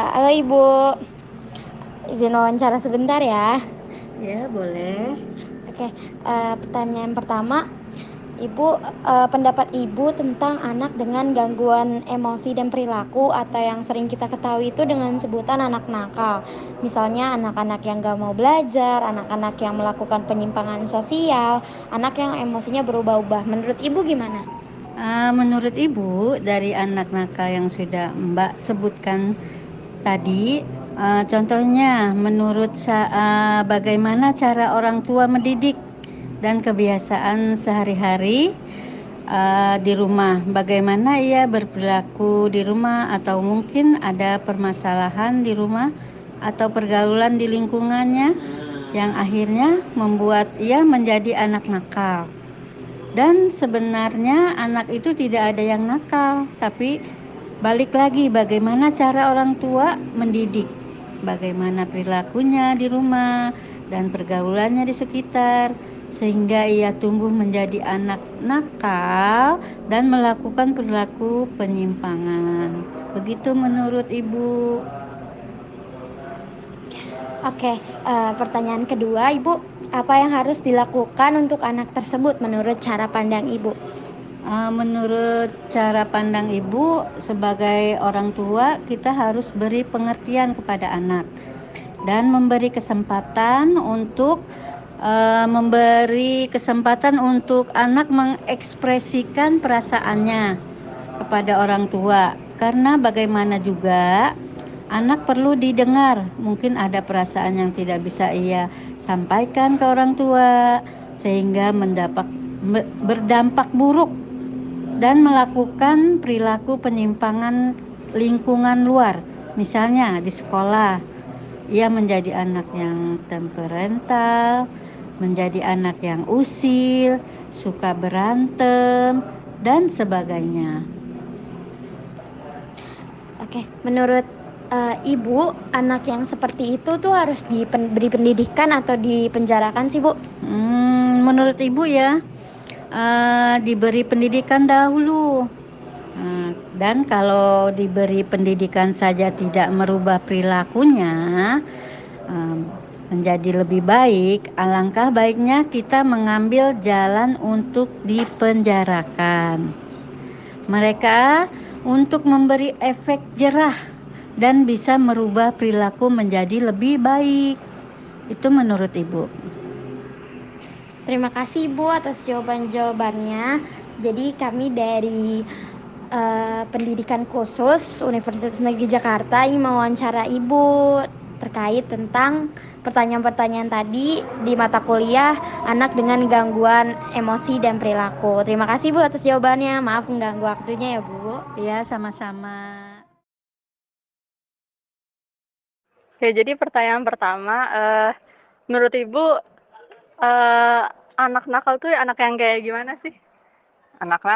Halo Ibu, izin wawancara sebentar ya. Ya, boleh. Oke, pertanyaan pertama, Ibu, pendapat Ibu tentang anak dengan gangguan emosi dan perilaku atau yang sering kita ketahui itu dengan sebutan anak nakal. Misalnya anak-anak yang gak mau belajar, anak-anak yang melakukan penyimpangan sosial, anak yang emosinya berubah-ubah. Menurut Ibu gimana? Menurut Ibu, dari anak nakal yang sudah Mbak sebutkan tadi, contohnya bagaimana cara orang tua mendidik dan kebiasaan sehari-hari di rumah, bagaimana ia berperilaku di rumah, atau mungkin ada permasalahan di rumah atau pergaulan di lingkungannya yang akhirnya membuat ia menjadi anak nakal. Dan sebenarnya anak itu tidak ada yang nakal, tapi balik lagi bagaimana cara orang tua mendidik, bagaimana perilakunya di rumah dan pergaulannya di sekitar, sehingga ia tumbuh menjadi anak nakal dan melakukan perilaku penyimpangan. Begitu menurut Ibu. Oke, pertanyaan kedua, Ibu, apa yang harus dilakukan untuk anak tersebut menurut cara pandang Ibu? Menurut cara pandang Ibu, sebagai orang tua, kita harus beri pengertian kepada anak dan memberi kesempatan untuk anak mengekspresikan perasaannya kepada orang tua. Karena bagaimana juga anak perlu didengar. Mungkin ada perasaan yang tidak bisa ia sampaikan ke orang tua sehingga berdampak buruk dan melakukan perilaku penyimpangan lingkungan luar. Misalnya di sekolah, ia menjadi anak yang temperamental, menjadi anak yang usil, suka berantem, dan sebagainya. Oke, menurut Ibu, anak yang seperti itu tuh harus diberi pendidikan atau dipenjarakan sih, Bu? Menurut Ibu ya, diberi pendidikan dahulu. Dan kalau diberi pendidikan saja tidak merubah perilakunya menjadi lebih baik, alangkah baiknya kita mengambil jalan untuk dipenjarakan mereka untuk memberi efek jerah dan bisa merubah perilaku menjadi lebih baik. Itu menurut Ibu. Terima kasih Ibu atas jawaban-jawabannya. Jadi kami dari Pendidikan Khusus Universitas Negeri Jakarta ingin mewawancara Ibu terkait tentang pertanyaan-pertanyaan tadi di mata kuliah anak dengan gangguan emosi dan perilaku. Terima kasih Bu atas jawabannya. Maaf mengganggu waktunya ya Bu. Ya, sama-sama. Oke, jadi pertanyaan pertama, menurut Ibu, eh, anak nakal tuh anak yang kayak gimana sih? Anak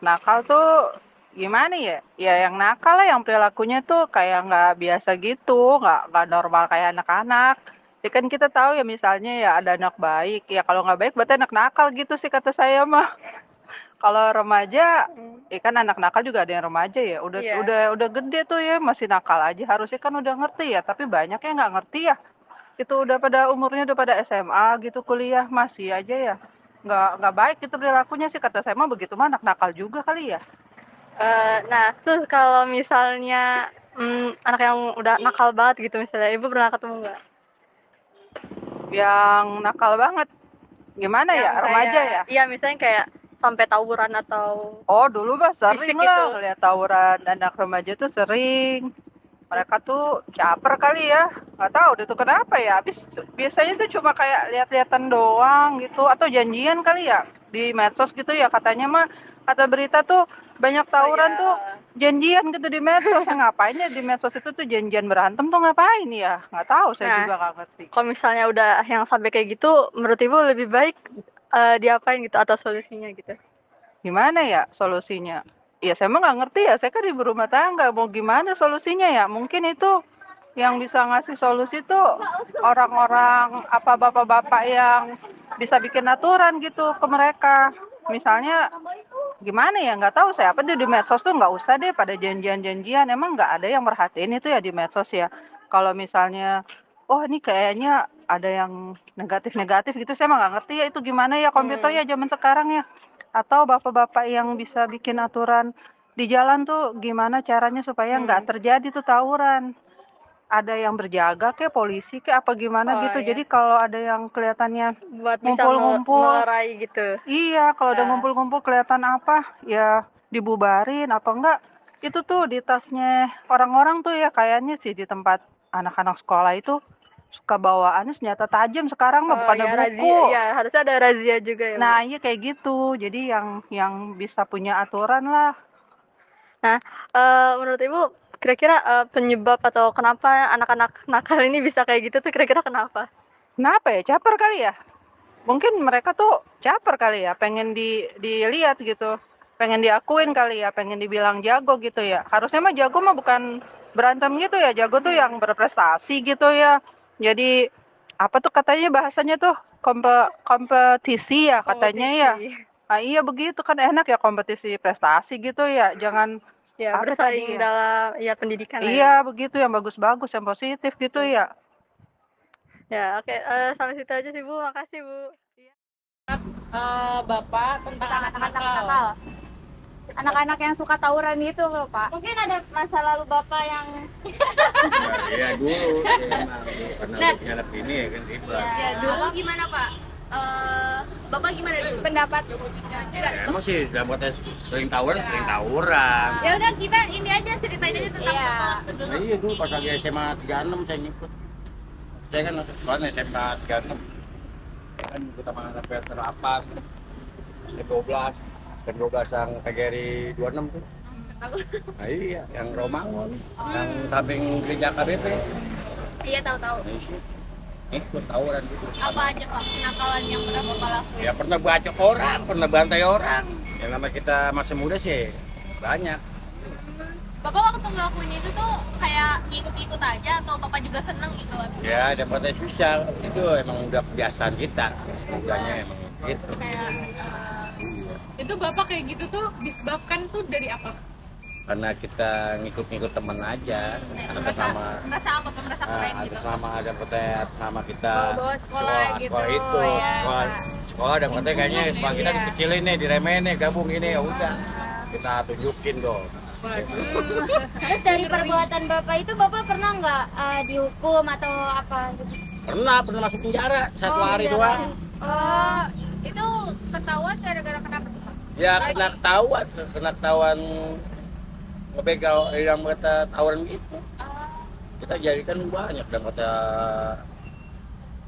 nakal tuh gimana ya? Ya yang nakal lah, yang perilakunya tuh kayak nggak biasa gitu, nggak normal kayak anak-anak. Ya kan kita tahu ya, misalnya ya ada anak baik, ya kalau nggak baik berarti anak nakal gitu sih kata saya mah. Kalau remaja, ya kan anak nakal juga ada yang remaja ya, Iya. udah gede tuh ya masih nakal aja, harusnya kan udah ngerti ya, tapi banyak yang nggak ngerti ya. Itu udah pada umurnya udah pada SMA gitu, kuliah masih aja ya. Nggak baik itu perilakunya sih kata saya mah, begitu mah anak nakal juga kali ya. Nah, terus kalau misalnya anak yang udah nakal banget gitu misalnya, Ibu pernah ketemu nggak? Yang nakal banget gimana Yang ya, remaja kayak, ya? iya misalnya kayak sampai tawuran atau Oh dulu mah sering fisik gitu. lah lihat tawuran anak remaja tuh sering. Mereka tuh caper kali ya, nggak tahu deh tuh kenapa ya. Habis biasanya tuh cuma kayak lihat-lihatan doang gitu, atau janjian kali ya di medsos gitu ya, katanya mah kata berita tuh banyak Oh tawuran iya. tuh janjian gitu di medsos. Ngapain ya di medsos itu tuh janjian berantem tuh ngapain ya? Nggak tahu, saya Nah, juga nggak ngerti. kalau misalnya udah yang sampai kayak gitu, menurut Ibu lebih baik diapain gitu atau solusinya gitu? Gimana ya solusinya? Ya saya mah nggak ngerti ya, saya kan ibu rumah tangga, mau gimana solusinya ya? Mungkin itu yang bisa ngasih solusi tuh orang-orang apa bapak-bapak yang bisa bikin aturan gitu ke mereka. Misalnya gimana ya, nggak tahu saya apa tuh di medsos tuh nggak usah deh pada janjian-janjian, emang nggak ada yang merhatiin itu ya di medsos ya. Kalau misalnya, oh ini kayaknya ada yang negatif-negatif gitu, saya mah nggak ngerti ya itu gimana ya komputer ya zaman sekarang ya. Atau bapak-bapak yang bisa bikin aturan di jalan tuh gimana caranya supaya nggak terjadi tuh tawuran. Ada yang berjaga kayak polisi kayak apa gimana Oh, gitu. iya. Jadi kalau ada yang kelihatannya Buat bisa ngumpul-ngumpul, melerai gitu. iya, kalau udah Ya. ngumpul-ngumpul kelihatan apa, ya dibubarin atau enggak. Itu tuh di tasnya orang-orang tuh ya kayaknya sih di tempat anak-anak sekolah itu suka bawaannya senjata tajam sekarang mah Oh bukannya ya, razia, buku. ya harusnya ada razia juga ya, Bu. Nah, iya kayak gitu. Jadi yang bisa punya aturan lah. Nah, menurut Ibu kira-kira penyebab atau kenapa anak-anak nakal ini bisa kayak gitu tuh kira-kira kenapa? Kenapa ya? Caper kali ya? Mungkin mereka tuh caper kali ya, pengen dilihat gitu. Pengen diakuin kali ya, pengen dibilang jago gitu ya. Harusnya mah jago mah bukan berantem gitu ya. Jago tuh yang berprestasi gitu ya. Jadi apa tuh katanya bahasanya tuh kompetisi ya katanya ya. Kompetisi. Nah, iya begitu kan enak ya kompetisi prestasi gitu ya. Jangan Ya, apa bersaing tadi ya? dalam ya pendidikan lah ya. Iya begitu yang bagus-bagus, yang positif gitu ya. Ya, oke, sampai situ aja sih Bu. Makasih Bu. Iya. Bapak tentang anak-anak nakal. nakal. Anak-anak yang suka tawuran gitu loh, Pak. Mungkin ada masa lalu Bapak yang Ya dulu emang karena ngadep ini ya kan Iba. Ya, dulu gimana, Pak? Bapak gimana dulu? Pendapat. Ya, emang sih dalam konteks sering tawuran. Ya udah kita ini aja ceritain aja tentang Bapak waktu dulu. Nah, iya dulu pas lagi SMA 36 saya ngikut. Saya kan soalnya SMA 36 kan ikut sama anak Peter Apang S12 yang PGRI 26 tuh. Nah, iya, yang Romangun, yang samping gereja KBP. Iya, tahu-tahu. Nah, isi. Ikut tawuran gitu. Apa aja, Pak, kenakalan yang pernah Bapak lakuin? Ya pernah bacok orang, pernah bantai orang. Yang nama kita masih muda sih banyak. Bapak waktu ngelakuin itu tuh kayak ngikut-ngikut aja atau Bapak juga seneng gitu? Ya ada partai sosial itu emang udah kebiasaan kita. Mudanya emang gitu. Kayak Iya. Itu Bapak kayak gitu tuh disebabkan tuh dari apa? Karena kita ngikut-ngikut temen aja. Atas nama merasa apa tuh? Merasa keren gitu? atas nama ada partai atas nama kita. Bawa-bawa sekolah gitu, itu. ya. Sekolah ada partai kayaknya sekolah kita dikecilin nih, diremehin nih, gabung ini ya udah. Kita tunjukin dong. terus dari perbuatan Bapak itu Bapak pernah nggak dihukum atau apa gitu? Pernah masuk penjara 1 hari penjara. doang. Oh, itu ketahuan gara-gara kenapa tuh, Pak? Ya kena ketahuan ngebegal dalam kata tawuran gitu. Kita jadikan banyak dalam kata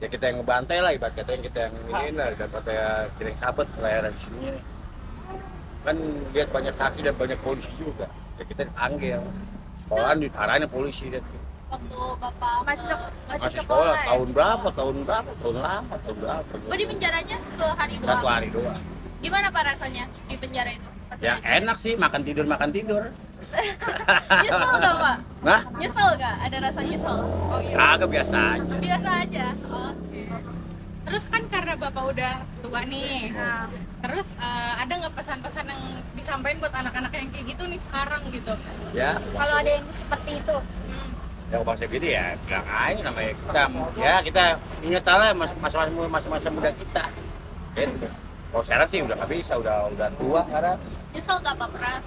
ya kita yang ngebantai lah ibarat kata yang kita yang ini lah dalam kata kita yang sabet layaran di sini. Kan lihat banyak saksi dan banyak polisi juga. Ya kita dipanggil. Sekolahan ditarahin polisi dan Waktu Bapak masih sekolah tahun berapa? Tahun lama. Oh, di penjaranya sehari doang? 1 hari doang. Gimana Pak rasanya di penjara itu? Ya enak sih makan tidur. Nyesel gak Pak? Nah, Nyesel gak? Ada rasa nyesel? Oh iya. agak biasa aja. Biasa aja? Oke. Terus kan karena Bapak udah tua nih, terus ada nggak pesan-pesan yang disampaikan buat anak-anak yang kayak gitu nih sekarang gitu? Ya, Kalau ada yang seperti itu, ya bangsa gini ya bilang aja namanya kita ingat lah masa-masa muda kita gitu. Kalau sekarang sih udah nggak bisa, udah tua sekarang. Nyesel gak Pak pernah?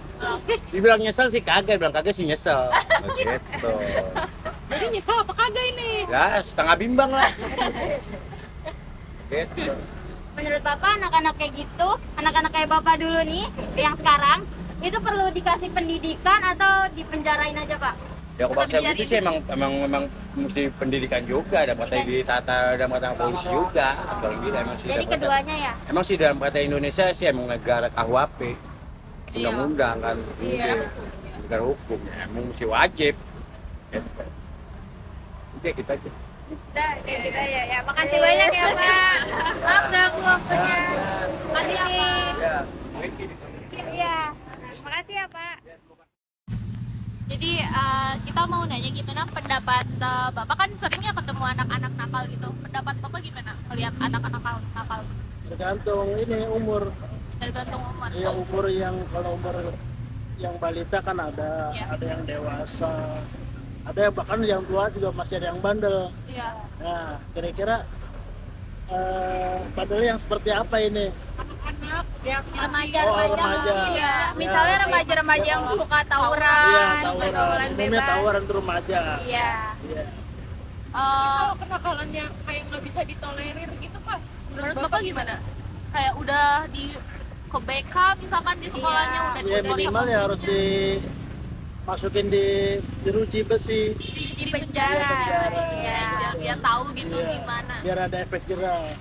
Dibilang nyesel sih kagak, bilang kagak sih nyesel gitu. Jadi nyesel apa kagak ini? Ya setengah bimbang lah gitu. menurut Bapak anak-anak kayak gitu, anak-anak kayak Bapak dulu nih, yang sekarang itu perlu dikasih pendidikan atau dipenjarain aja Pak? Ya kalau bangsa gitu sih emang mesti pendidikan juga, dan kata ditata dalam kata polisi juga, apalagi emang sih. Jadi keduanya ya? Emang sih dalam kata Indonesia sih emang negara KUHP, undang-undang kan, negara hukum ya, emang mesti wajib. Gitu. Udah kita aja. Udah, kayak gitu ya. Makasih banyak ya Pak. Maaf ganggu waktunya. Makasih ya Pak. Ya, Iya. Makasih ya Pak. Jadi kita mau nanya gimana pendapat Bapak, kan seringnya ketemu anak-anak nakal gitu. Pendapat Bapak gimana melihat anak-anak nakal? Tergantung ini umur tergantung umur. Ya umur yang kalau umur yang balita kan ada yang dewasa, ada yang bahkan yang tua juga masih ada yang bandel. Iya. Nah, kira-kira bandel yang seperti apa ini? Anak-anak yang Remaja, remaja. Iya. Misalnya remaja-remaja yang suka Iya, tawuran, tawuran. pergaulan Umumnya bebas. tawuran tuh remaja. Iya. Iya. kalau kenakalannya kayak nggak bisa ditolerir gitu Pak, Menurut Bapak gimana? Kayak udah di ke BK misalkan di sekolahnya udah Ya minimal ya harus dimasukin diruji besi di penjara. Biar dia tahu gitu Iya. gimana. biar ada efek jerah.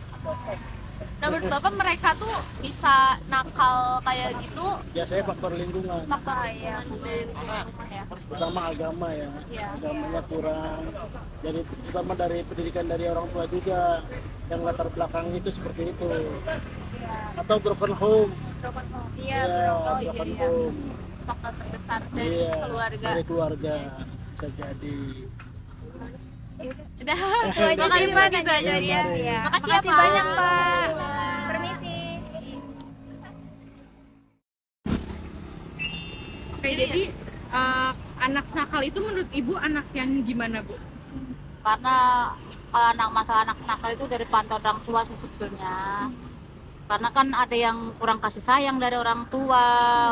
Nah, menurut Bapak mereka tuh bisa nakal kayak gitu Biasanya faktor lingkungan, faktor ya rumah ya. terutama agama ya. Agamanya kurang. Jadi terutama dari pendidikan dari orang tua juga yang latar belakang itu seperti itu. Atau broken home. Iya, broken home. faktor terbesar dari Iya, keluarga. dari keluarga bisa jadi. Udah, itu aja sih Pak, gitu aja ya. Makasih ya, Pak. banyak Pak. Permisi. Oke, jadi anak nakal itu menurut Ibu anak yang gimana Bu? Karena kalau masalah anak nakal itu dari pantau orang tua sih sebetulnya. Karena kan ada yang kurang kasih sayang dari orang tua,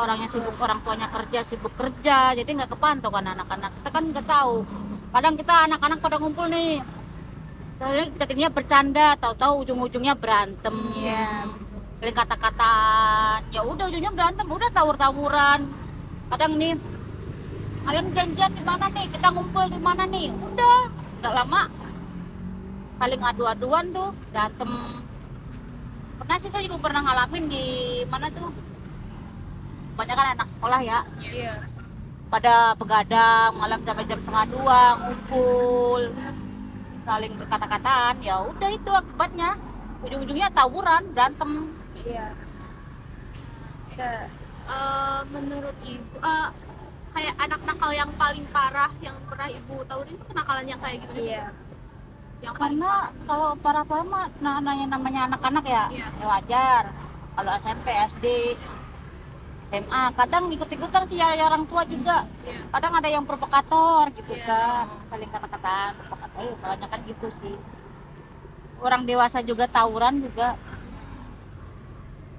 orangnya sibuk, orang tuanya sibuk kerja, jadi nggak kepantau kan anak-anak. Kita kan nggak tahu. Kadang kita anak-anak pada ngumpul nih, soalnya kita kira bercanda, tahu-tahu ujung-ujungnya berantem. Paling kata-kataan, ya udah ujungnya berantem, udah tawur-tawuran. Kadang nih, kalian janjian di mana nih, kita ngumpul di mana nih, udah nggak lama saling adu-aduan tuh, berantem. Pernah sih saya juga pernah ngalamin di mana tuh, banyak kan anak sekolah ya, pada begadang malam sampai jam 1:30 ngumpul, saling berkata-kataan, ya udah itu akibatnya ujung-ujungnya tawuran, berantem. Menurut Ibu, kayak anak nakal yang paling parah yang pernah Ibu tahu itu kenakalan yang kayak gimana? Iya. Yang paling Karena kalau parah-parah mah namanya anak-anak ya, Iya. ya wajar. Kalau SMP, SD, SMA, kadang ikut-ikutan sih ya orang tua juga. Iya. Kadang ada yang provokator gitu Iya. kan, saling kata-kataan, provokator, banyak kan gitu sih. Orang dewasa juga tawuran juga.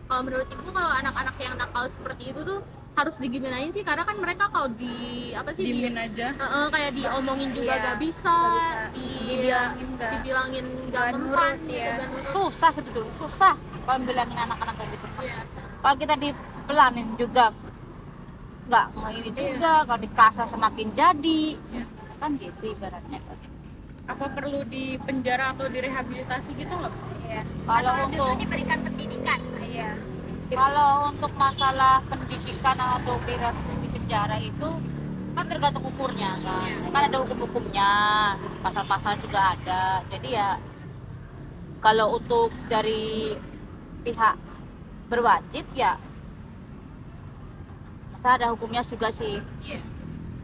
Kalau menurut Ibu, kalau anak-anak yang nakal seperti itu tuh harus digimanain sih? Karena kan mereka kalau Diemin aja. kayak diomongin juga gak bisa, dibilangin gak mempan gitu, gak nurut. Susah sebetulnya, susah kalau bilangin anak-anak kayak gitu. Iya. Kalau kita dipelanin juga nggak ini juga, kalau dikasar semakin jadi, kan gitu ibaratnya. Apa perlu di penjara atau direhabilitasi gitu nggak? Kalau Atau untuk justru diberikan pendidikan. Kalau untuk masalah pendidikan atau di penjara itu kan tergantung umurnya kan. Kan ada hukum-hukumnya, pasal-pasal juga ada. Jadi ya kalau untuk dari pihak berwajib ya masa ada hukumnya juga sih.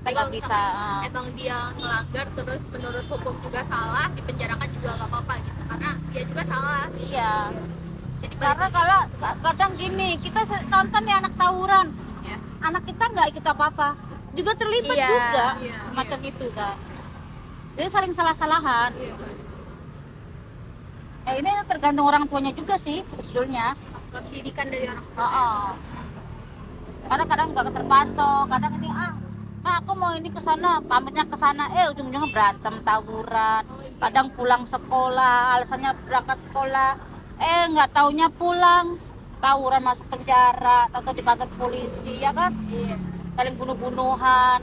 Kita nggak bisa. Emang dia melanggar terus menurut hukum juga salah, dipenjarakan juga gak apa-apa gitu, karena dia juga salah. Iya. Jadi Karena kalau kadang gini, kita nonton ya anak tawuran, Iya. anak kita nggak ikut apa-apa, juga terlibat Iya, juga, iya. semacam itu kan. Jadi saling salah-salahan. Ini tergantung orang tuanya juga sih sebetulnya. pendidikan dari orang tua. Karena kadang nggak terpantau, kadang ini aku mau ini ke sana, pamitnya ke sana, ujung-ujungnya berantem, tawuran. Kadang pulang sekolah, alasannya berangkat sekolah, nggak taunya pulang, tawuran masuk penjara, atau di kantor polisi, ya kan? Saling bunuh-bunuhan.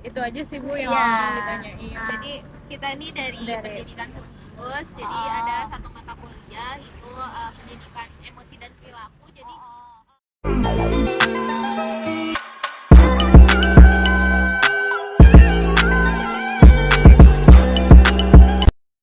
Itu aja sih Bu yang Iya. mau ditanyain. Jadi kita ini dari pendidikan khusus, jadi ada satu mata kuliah itu pendidikan emosi dan perilaku. Jadi